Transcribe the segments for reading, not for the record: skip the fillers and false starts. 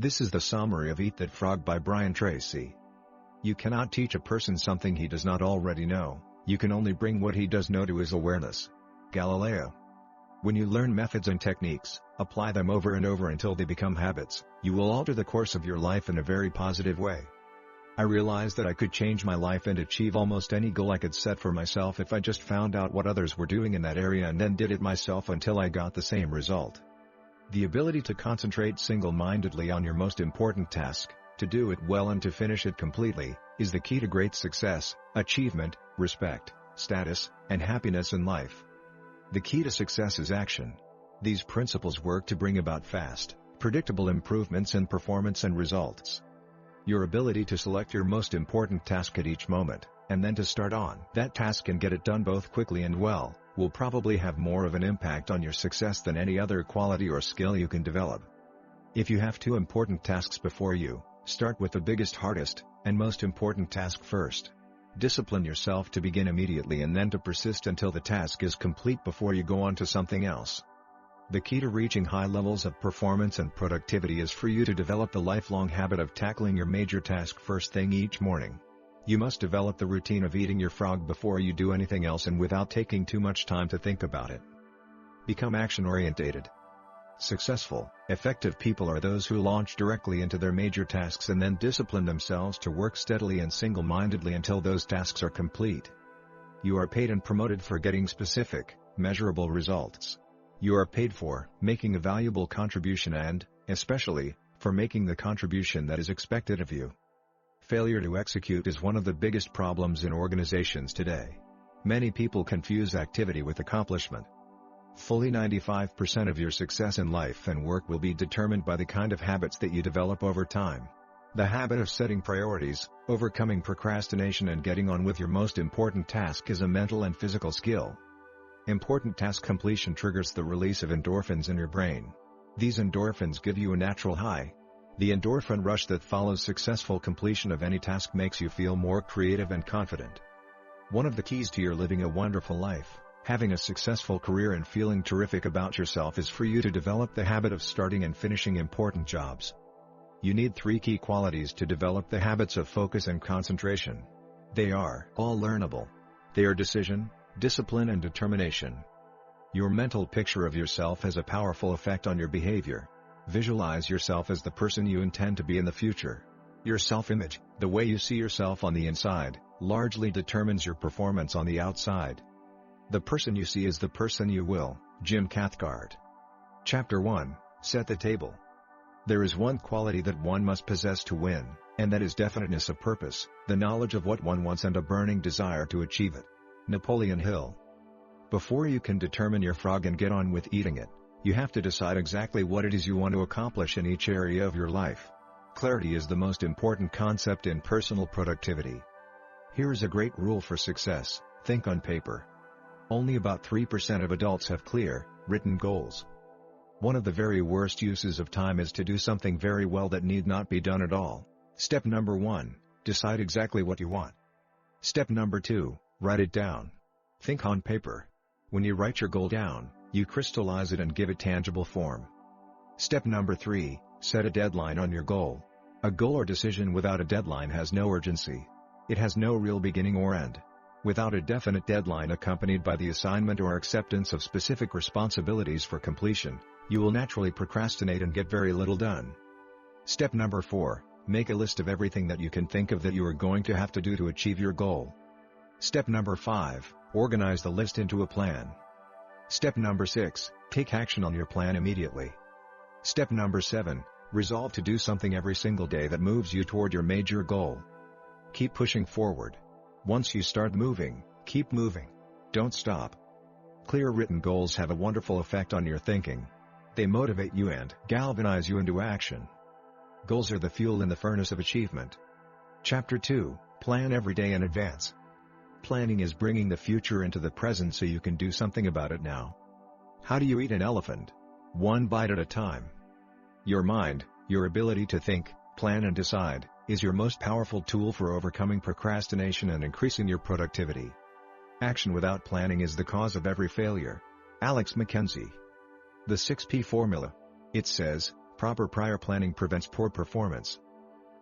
This is the summary of Eat That Frog by Brian Tracy. You cannot teach a person something he does not already know, you can only bring what he does know to his awareness. Galileo. When you learn methods and techniques, apply them over and over until they become habits, you will alter the course of your life in a very positive way. I realized that I could change my life and achieve almost any goal I could set for myself if I just found out what others were doing in that area and then did it myself until I got the same result. The ability to concentrate single-mindedly on your most important task, to do it well and to finish it completely, is the key to great success, achievement, respect, status, and happiness in life. The key to success is action. These principles work to bring about fast, predictable improvements in performance and results. Your ability to select your most important task at each moment, and then to start on that task and get it done both quickly and well, will probably have more of an impact on your success than any other quality or skill you can develop. If you have two important tasks before you, start with the biggest, hardest, and most important task first. Discipline yourself to begin immediately and then to persist until the task is complete before you go on to something else. The key to reaching high levels of performance and productivity is for you to develop the lifelong habit of tackling your major task first thing each morning. You must develop the routine of eating your frog before you do anything else and without taking too much time to think about it. Become action-orientated. Successful, effective people are those who launch directly into their major tasks and then discipline themselves to work steadily and single-mindedly until those tasks are complete. You are paid and promoted for getting specific, measurable results. You are paid for making a valuable contribution and, especially, for making the contribution that is expected of you. Failure to execute is one of the biggest problems in organizations today. Many people confuse activity with accomplishment. Fully 95% of your success in life and work will be determined by the kind of habits that you develop over time. The habit of setting priorities, overcoming procrastination and getting on with your most important task is a mental and physical skill. Important task completion triggers the release of endorphins in your brain. These endorphins give you a natural high. The endorphin rush that follows successful completion of any task makes you feel more creative and confident. One of the keys to your living a wonderful life, having a successful career and feeling terrific about yourself is for you to develop the habit of starting and finishing important jobs. You need 3 key qualities to develop the habits of focus and concentration. They are all learnable. They are decision, discipline and determination. Your mental picture of yourself has a powerful effect on your behavior. Visualize yourself as the person you intend to be in the future. Your self-image, the way you see yourself on the inside, largely determines your performance on the outside. The person you see is the person you will. Jim Cathcart. Chapter 1, Set the Table. There is one quality that one must possess to win, and that is definiteness of purpose, the knowledge of what one wants and a burning desire to achieve it. Napoleon Hill. Before you can determine your frog and get on with eating it, you have to decide exactly what it is you want to accomplish in each area of your life. Clarity is the most important concept in personal productivity. Here is a great rule for success: think on paper. Only about 3% of adults have clear, written goals. One of the very worst uses of time is to do something very well that need not be done at all. Step number 1, decide exactly what you want. Step number 2, write it down. Think on paper. When you write your goal down, you crystallize it and give it tangible form. Step number 3, set a deadline on your goal. A goal or decision without a deadline has no urgency. It has no real beginning or end. Without a definite deadline accompanied by the assignment or acceptance of specific responsibilities for completion, you will naturally procrastinate and get very little done. Step number 4, make a list of everything that you can think of that you are going to have to do to achieve your goal. Step number 5, organize the list into a plan. Step number 6, take action on your plan immediately. Step number 7, resolve to do something every single day that moves you toward your major goal. Keep pushing forward. Once you start moving, keep moving. Don't stop. Clear written goals have a wonderful effect on your thinking. They motivate you and galvanize you into action. Goals are the fuel in the furnace of achievement. Chapter 2, Plan every day in advance. Planning is bringing the future into the present so you can do something about it now. How do you eat an elephant? One bite at a time. Your mind, your ability to think, plan and decide, is your most powerful tool for overcoming procrastination and increasing your productivity. Action without planning is the cause of every failure. Alex Mackenzie. The 6P Formula. It says, Proper prior planning prevents poor performance.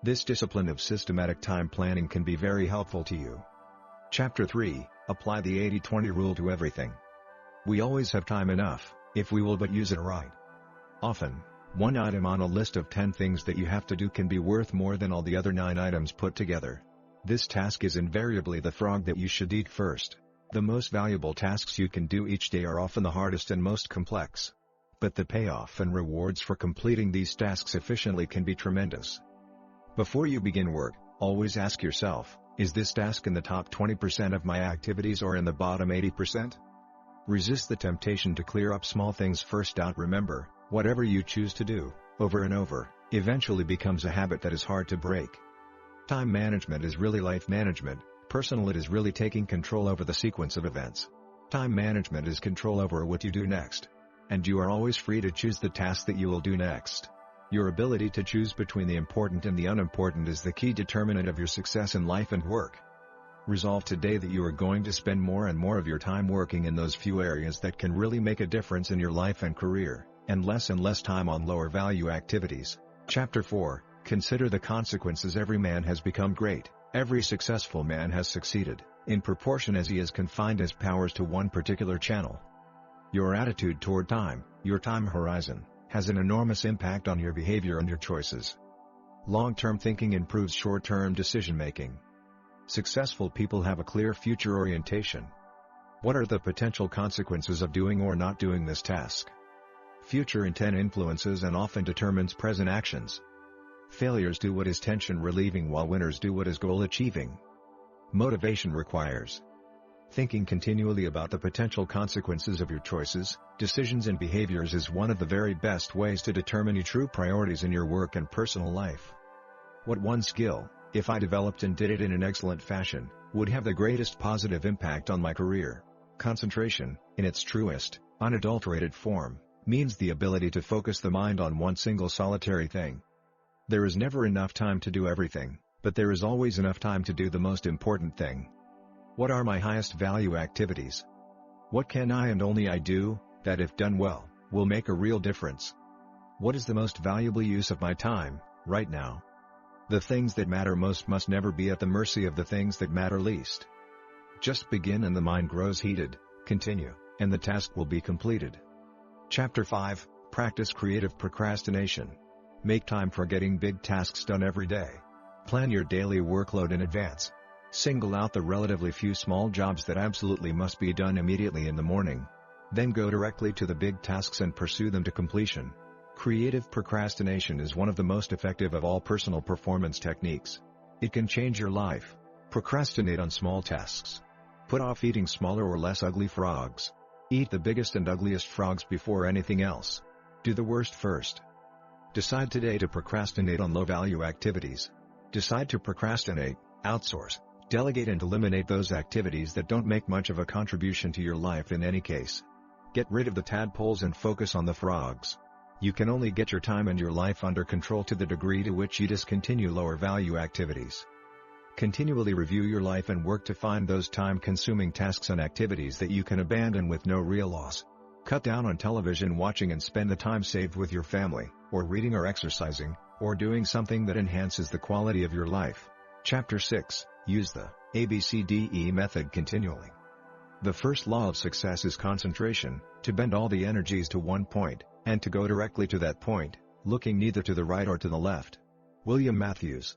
This discipline of systematic time planning can be very helpful to you. Chapter 3, Apply the 80-20 rule to everything. We always have time enough, if we will but use it right. Often, one item on a list of 10 things that you have to do can be worth more than all the other 9 items put together. This task is invariably the frog that you should eat first. The most valuable tasks you can do each day are often the hardest and most complex. But the payoff and rewards for completing these tasks efficiently can be tremendous. Before you begin work, always ask yourself, is this task in the top 20% of my activities or in the bottom 80%? Resist the temptation to clear up small things first. Remember, whatever you choose to do, over and over, eventually becomes a habit that is hard to break. Time management is really life management. Personal, it is really taking control over the sequence of events. Time management is control over what you do next. And you are always free to choose the task that you will do next. Your ability to choose between the important and the unimportant is the key determinant of your success in life and work. Resolve today that you are going to spend more and more of your time working in those few areas that can really make a difference in your life and career, and less time on lower value activities. Chapter 4, Consider the consequences. Every man has become great. Every successful man has succeeded, in proportion as he has confined his powers to one particular channel. Your attitude toward time, your time horizon, has an enormous impact on your behavior and your choices. Long-term thinking improves short-term decision-making. Successful people have a clear future orientation. What are the potential consequences of doing or not doing this task? Future intent influences and often determines present actions. Failures do what is tension-relieving while winners do what is goal-achieving. Motivation requires thinking continually about the potential consequences of your choices, decisions and behaviors is one of the very best ways to determine your true priorities in your work and personal life. What one skill, if I developed and did it in an excellent fashion, would have the greatest positive impact on my career? Concentration, in its truest, unadulterated form, means the ability to focus the mind on one single solitary thing. There is never enough time to do everything, but there is always enough time to do the most important thing. What are my highest value activities? What can I and only I do, that if done well, will make a real difference? What is the most valuable use of my time, right now? The things that matter most must never be at the mercy of the things that matter least. Just begin and the mind grows heated, continue, and the task will be completed. Chapter 5, Practice creative procrastination. Make time for getting big tasks done every day. Plan your daily workload in advance. Single out the relatively few small jobs that absolutely must be done immediately in the morning. Then go directly to the big tasks and pursue them to completion. Creative procrastination is one of the most effective of all personal performance techniques. It can change your life. Procrastinate on small tasks. Put off eating smaller or less ugly frogs. Eat the biggest and ugliest frogs before anything else. Do the worst first. Decide today to procrastinate on low-value activities. Decide to procrastinate, outsource, delegate and eliminate those activities that don't make much of a contribution to your life in any case. Get rid of the tadpoles and focus on the frogs. You can only get your time and your life under control to the degree to which you discontinue lower-value activities. Continually review your life and work to find those time-consuming tasks and activities that you can abandon with no real loss. Cut down on television watching and spend the time saved with your family, or reading or exercising, or doing something that enhances the quality of your life. Chapter 6, Use the Abcde method continually. The first law of success is concentration, to bend all the energies to one point, and to go directly to that point, looking neither to the right or to the left. William Matthews.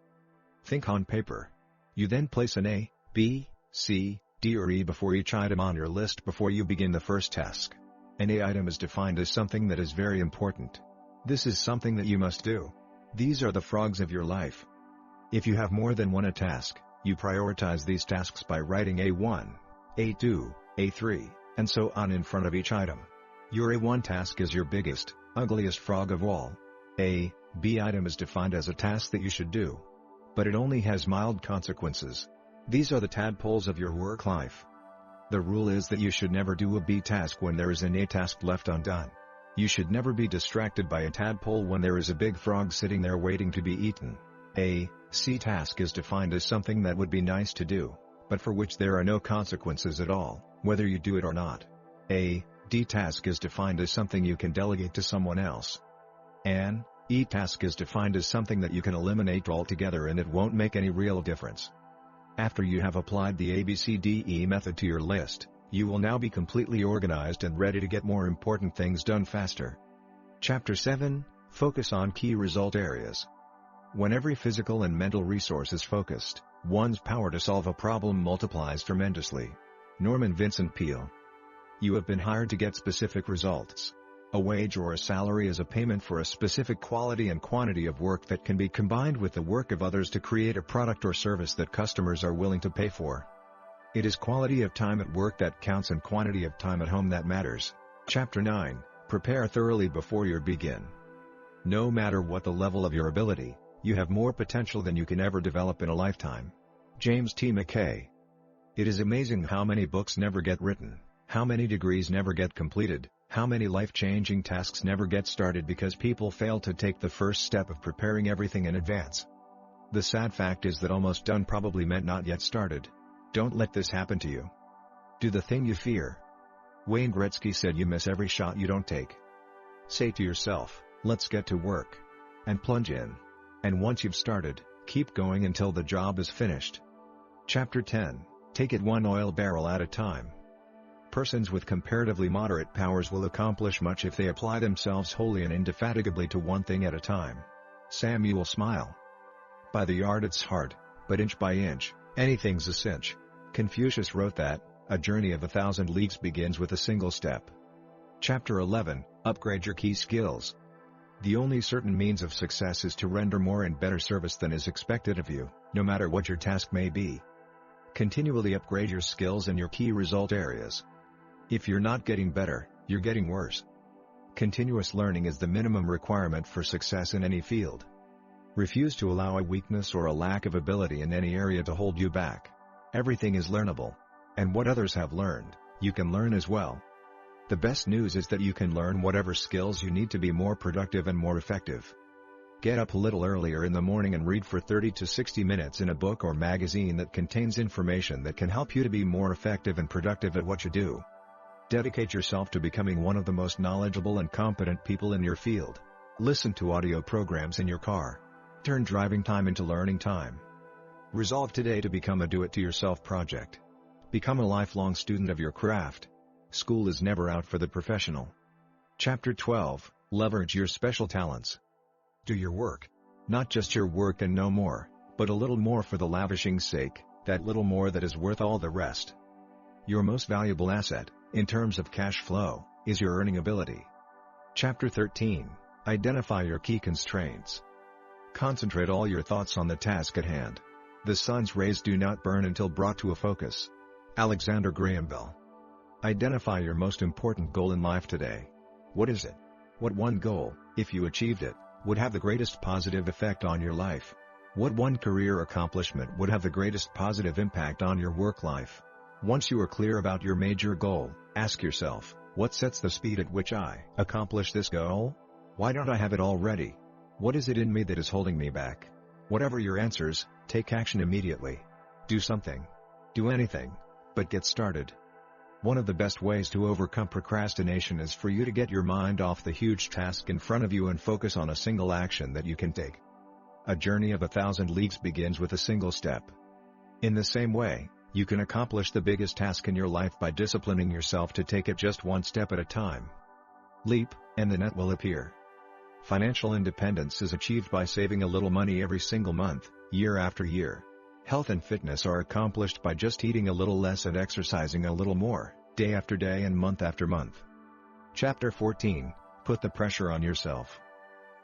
Think on paper. You then place an A, B, C, D or E before each item on your list before you begin the first task. An A item is defined as something that is very important. This is something that you must do. These are the frogs of your life. If you have more than one task, you prioritize these tasks by writing A1, A2, A3, and so on in front of each item. Your A1 task is your biggest, ugliest frog of all. A, B item is defined as a task that you should do. But it only has mild consequences. These are the tadpoles of your work life. The rule is that you should never do a B task when there is an A task left undone. You should never be distracted by a tadpole when there is a big frog sitting there waiting to be eaten. A, C task is defined as something that would be nice to do, but for which there are no consequences at all, whether you do it or not. A, D task is defined as something you can delegate to someone else. An, Each task is defined as something that you can eliminate altogether and it won't make any real difference. After you have applied the Abcde method to your list, you will now be completely organized and ready to get more important things done faster. Chapter 7, Focus on Key Result Areas. When every physical and mental resource is focused, one's power to solve a problem multiplies tremendously. Norman Vincent Peale. You have been hired to get specific results. A wage or a salary is a payment for a specific quality and quantity of work that can be combined with the work of others to create a product or service that customers are willing to pay for. It is quality of time at work that counts and quantity of time at home that matters. Chapter 9, Prepare thoroughly before you begin. No matter what the level of your ability, you have more potential than you can ever develop in a lifetime. James T. McKay. It is amazing how many books never get written, how many degrees never get completed, how many life-changing tasks never get started because people fail to take the first step of preparing everything in advance. The sad fact is that almost done probably meant not yet started. Don't let this happen to you. Do the thing you fear. Wayne Gretzky said you miss every shot you don't take. Say to yourself, let's get to work. And plunge in. And once you've started, keep going until the job is finished. Chapter 10, Take it one oil barrel at a time. Persons with comparatively moderate powers will accomplish much if they apply themselves wholly and indefatigably to one thing at a time. Samuel Smile. By the yard it's hard, but inch by inch, anything's a cinch. Confucius wrote that, a journey of 1,000 leagues begins with a single step. Chapter 11, Upgrade your key skills. The only certain means of success is to render more and better service than is expected of you, no matter what your task may be. Continually upgrade your skills in your key result areas. If you're not getting better, you're getting worse. Continuous learning is the minimum requirement for success in any field. Refuse to allow a weakness or a lack of ability in any area to hold you back. Everything is learnable. And what others have learned, you can learn as well. The best news is that you can learn whatever skills you need to be more productive and more effective. Get up a little earlier in the morning and read for 30 to 60 minutes in a book or magazine that contains information that can help you to be more effective and productive at what you do. Dedicate yourself to becoming one of the most knowledgeable and competent people in your field. Listen to audio programs in your car. Turn driving time into learning time. Resolve today to become a do-it-to-yourself project. Become a lifelong student of your craft. School is never out for the professional. Chapter 12, Leverage your special talents. Do your work. Not just your work and no more, but a little more for the lavishing's sake, that little more that is worth all the rest. Your most valuable asset, in terms of cash flow, is your earning ability. Chapter 13, Identify your key constraints. Concentrate all your thoughts on the task at hand. The sun's rays do not burn until brought to a focus. Alexander Graham Bell. Identify your most important goal in life today. What is it? What one goal, if you achieved it, would have the greatest positive effect on your life? What one career accomplishment would have the greatest positive impact on your work life? Once you are clear about your major goal, ask yourself, what sets the speed at which I accomplish this goal? Why don't I have it already? What is it in me that is holding me back? Whatever your answers, take action immediately. Do something. Do anything. But get started. One of the best ways to overcome procrastination is for you to get your mind off the huge task in front of you and focus on a single action that you can take. A journey of 1,000 leagues begins with a single step. In the same way, you can accomplish the biggest task in your life by disciplining yourself to take it just one step at a time. Leap, and the net will appear. Financial independence is achieved by saving a little money every single month, year after year. Health and fitness are accomplished by just eating a little less and exercising a little more, day after day and month after month. Chapter 14, Put the pressure on yourself.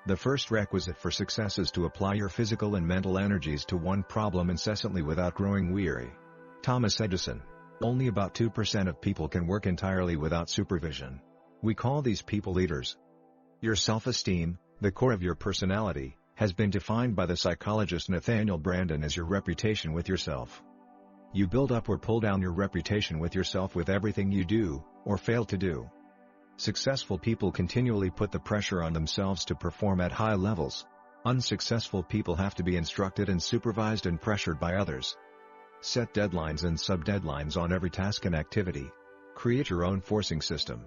The first requisite for success is to apply your physical and mental energies to one problem incessantly without growing weary. Thomas Edison. Only about 2% of people can work entirely without supervision. We call these people leaders. Your self-esteem, the core of your personality, has been defined by the psychologist Nathaniel Branden as your reputation with yourself. You build up or pull down your reputation with yourself with everything you do, or fail to do. Successful people continually put the pressure on themselves to perform at high levels. Unsuccessful people have to be instructed and supervised and pressured by others. Set deadlines and sub-deadlines on every task and activity. Create your own forcing system.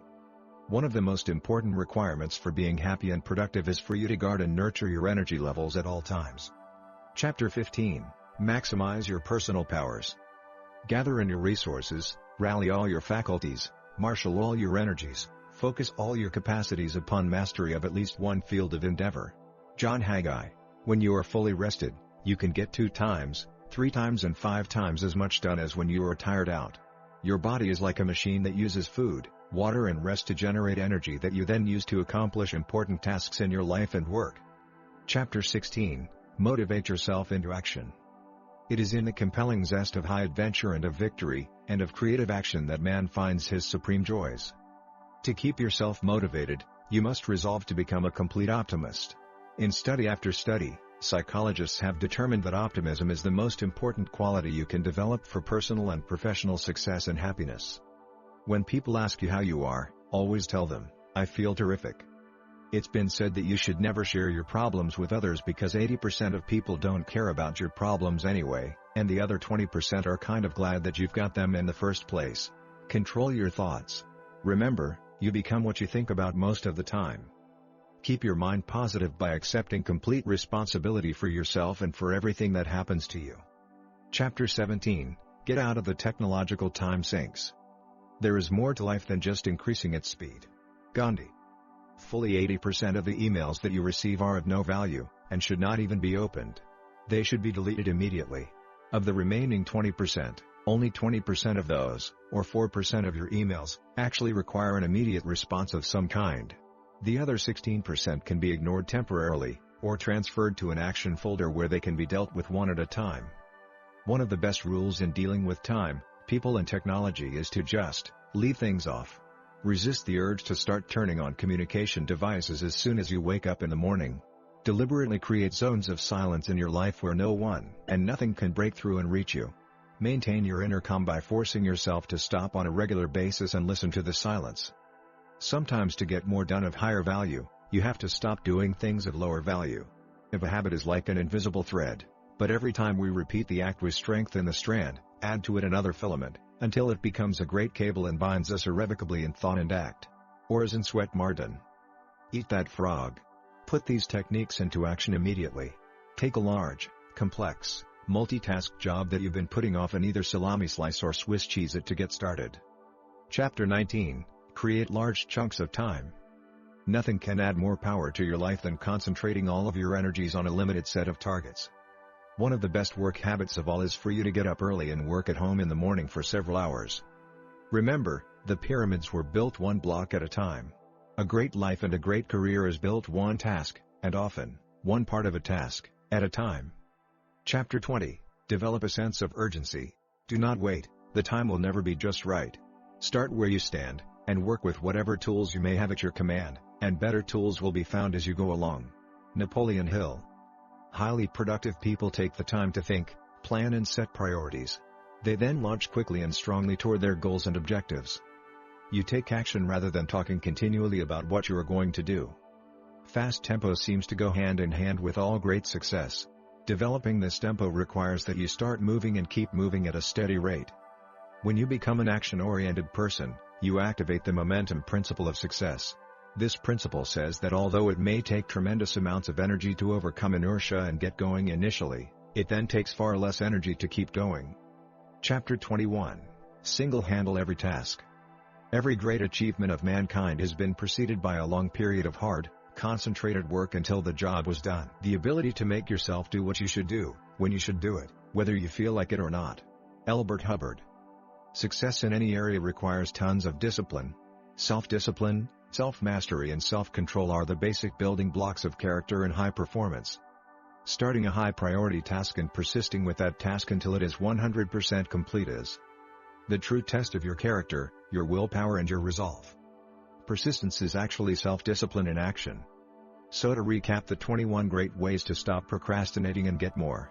One of the most important requirements for being happy and productive is for you to guard and nurture your energy levels at all times. Chapter 15. Maximize your personal powers. Gather in your resources, rally all your faculties, marshal all your energies, focus all your capacities upon mastery of at least one field of endeavor. John Haggai. When you are fully rested, you can get 2 times, 3 times and 5 times as much done as when you are tired out. Your body is like a machine that uses food, water and rest to generate energy that you then use to accomplish important tasks in your life and work. Chapter 16. Motivate yourself into action. It is in the compelling zest of high adventure and of victory, and of creative action that man finds his supreme joys. To keep yourself motivated, you must resolve to become a complete optimist. In study after study, psychologists have determined that optimism is the most important quality you can develop for personal and professional success and happiness. When people ask you how you are, always tell them, "I feel terrific." It's been said that you should never share your problems with others because 80% of people don't care about your problems anyway, and the other 20% are kind of glad that you've got them in the first place. Control your thoughts. Remember, you become what you think about most of the time. Keep your mind positive by accepting complete responsibility for yourself and for everything that happens to you. Chapter 17. Get out of the technological time sinks. There is more to life than just increasing its speed. Gandhi. Fully 80% of the emails that you receive are of no value, and should not even be opened. They should be deleted immediately. Of the remaining 20%, only 20% of those, or 4% of your emails, actually require an immediate response of some kind. The other 16% can be ignored temporarily, or transferred to an action folder where they can be dealt with one at a time. One of the best rules in dealing with time, people and technology is to just leave things off. Resist the urge to start turning on communication devices as soon as you wake up in the morning. Deliberately create zones of silence in your life where no one and nothing can break through and reach you. Maintain your inner calm by forcing yourself to stop on a regular basis and listen to the silence. Sometimes to get more done of higher value, you have to stop doing things of lower value. If a habit is like an invisible thread, but every time we repeat the act we strengthen the strand, add to it another filament, until it becomes a great cable and binds us irrevocably in thought and act. Or as in Sweat Martin. Eat that frog. Put these techniques into action immediately. Take a large, complex, multitask job that you've been putting off and either salami slice or Swiss cheese it to get started. Chapter 19. Create large chunks of time. Nothing can add more power to your life than concentrating all of your energies on a limited set of targets. One of the best work habits of all is for you to get up early and work at home in the morning for several hours. Remember, the pyramids were built one block at a time. A great life and a great career is built one task, and often, one part of a task, at a time. Chapter 20. Develop a sense of urgency. Do not wait, the time will never be just right. Start where you stand, and work with whatever tools you may have at your command, and better tools will be found as you go along. Napoleon Hill. Highly productive people take the time to think, plan and set priorities. They then launch quickly and strongly toward their goals and objectives. You take action rather than talking continually about what you are going to do. Fast tempo seems to go hand in hand with all great success. Developing this tempo requires that you start moving and keep moving at a steady rate. When you become an action-oriented person, you activate the momentum principle of success. This principle says that although it may take tremendous amounts of energy to overcome inertia and get going initially, it then takes far less energy to keep going. Chapter 21. Handle every task. Every great achievement of mankind has been preceded by a long period of hard, concentrated work until the job was done. The ability to make yourself do what you should do, when you should do it, whether you feel like it or not. Elbert Hubbard. Success in any area requires tons of discipline. Self-discipline, self-mastery and self-control are the basic building blocks of character and high performance. Starting a high-priority task and persisting with that task until it is 100% complete is the true test of your character, your willpower and your resolve. Persistence is actually self-discipline in action. So to recap the 21 great ways to stop procrastinating and get more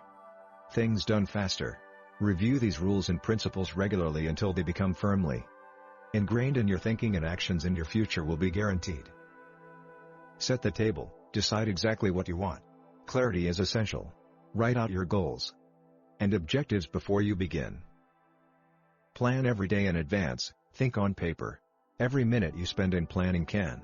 things done faster. Review these rules and principles regularly until they become firmly ingrained in your thinking, and actions in your future will be guaranteed. Set the table, decide exactly what you want. Clarity is essential. Write out your goals and objectives before you begin. Plan every day in advance, think on paper. Every minute you spend in planning can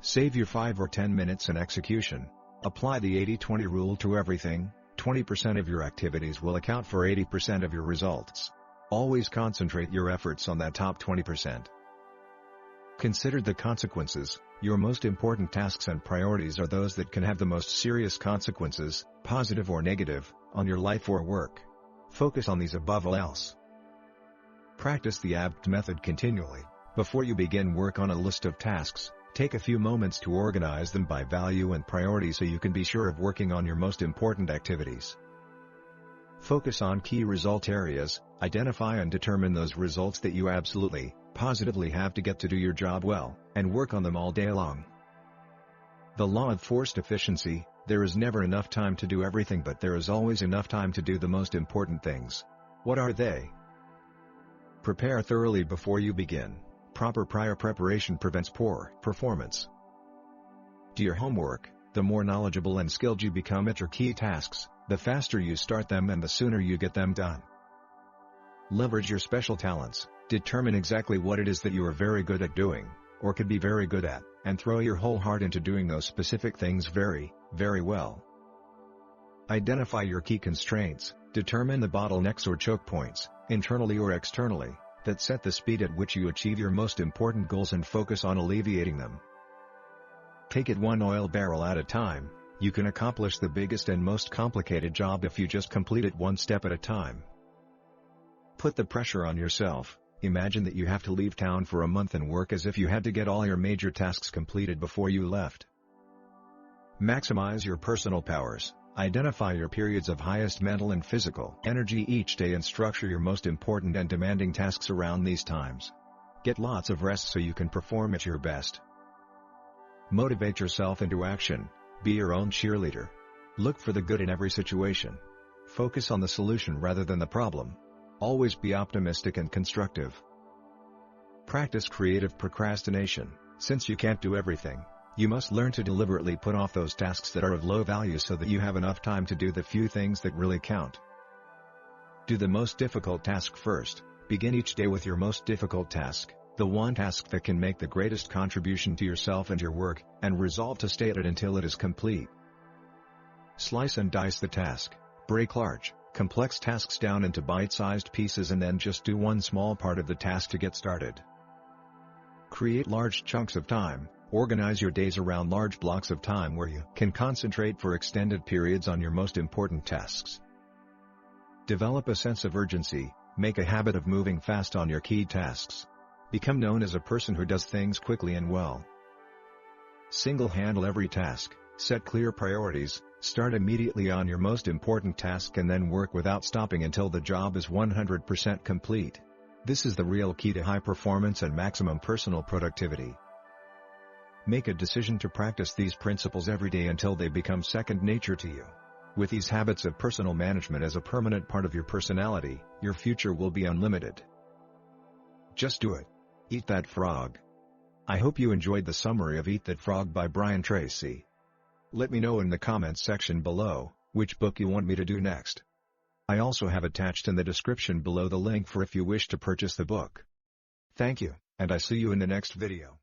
save you 5 or 10 minutes in execution. Apply the 80-20 rule to everything. 20% of your activities will account for 80% of your results. Always concentrate your efforts on that top 20%. Consider the consequences. Your most important tasks and priorities are those that can have the most serious consequences, positive or negative, on your life or work. Focus on these above all else. Practice the Abd Method continually. Before you begin work on a list of tasks, take a few moments to organize them by value and priority so you can be sure of working on your most important activities. Focus on key result areas, identify and determine those results that you absolutely, positively have to get to do your job well, and work on them all day long. The law of forced efficiency: there is never enough time to do everything, but there is always enough time to do the most important things. What are they? Prepare thoroughly before you begin. Proper prior preparation prevents poor performance. Do your homework. The more knowledgeable and skilled you become at your key tasks, the faster you start them and the sooner you get them done. Leverage your special talents. Determine exactly what it is that you are very good at doing, or could be very good at, and throw your whole heart into doing those specific things very, very well. Identify your key constraints. Determine the bottlenecks or choke points, internally or externally, that set the speed at which you achieve your most important goals and focus on alleviating them. Take it one oil barrel at a time. You can accomplish the biggest and most complicated job if you just complete it one step at a time. Put the pressure on yourself. Imagine that you have to leave town for a month and work as if you had to get all your major tasks completed before you left. Maximize your personal powers. Identify your periods of highest mental and physical energy each day and structure your most important and demanding tasks around these times. Get lots of rest so you can perform at your best. Motivate yourself into action. Be your own cheerleader. Look for the good in every situation. Focus on the solution rather than the problem. Always be optimistic and constructive. Practice creative procrastination. Since you can't do everything, you must learn to deliberately put off those tasks that are of low value so that you have enough time to do the few things that really count. Do the most difficult task first. Begin each day with your most difficult task, the one task that can make the greatest contribution to yourself and your work, and resolve to stay at it until it is complete. Slice and dice the task. Break large, complex tasks down into bite-sized pieces and then just do one small part of the task to get started. Create large chunks of time. Organize your days around large blocks of time where you can concentrate for extended periods on your most important tasks. Develop a sense of urgency. Make a habit of moving fast on your key tasks. Become known as a person who does things quickly and well. Handle every task. Set clear priorities. Start immediately on your most important task and then work without stopping until the job is 100% complete. This is the real key to high performance and maximum personal productivity. Make a decision to practice these principles every day until they become second nature to you. With these habits of personal management as a permanent part of your personality, your future will be unlimited. Just do it. Eat that frog. I hope you enjoyed the summary of Eat That Frog by Brian Tracy. Let me know in the comments section below which book you want me to do next. I also have attached in the description below the link for if you wish to purchase the book. Thank you, and I see you in the next video.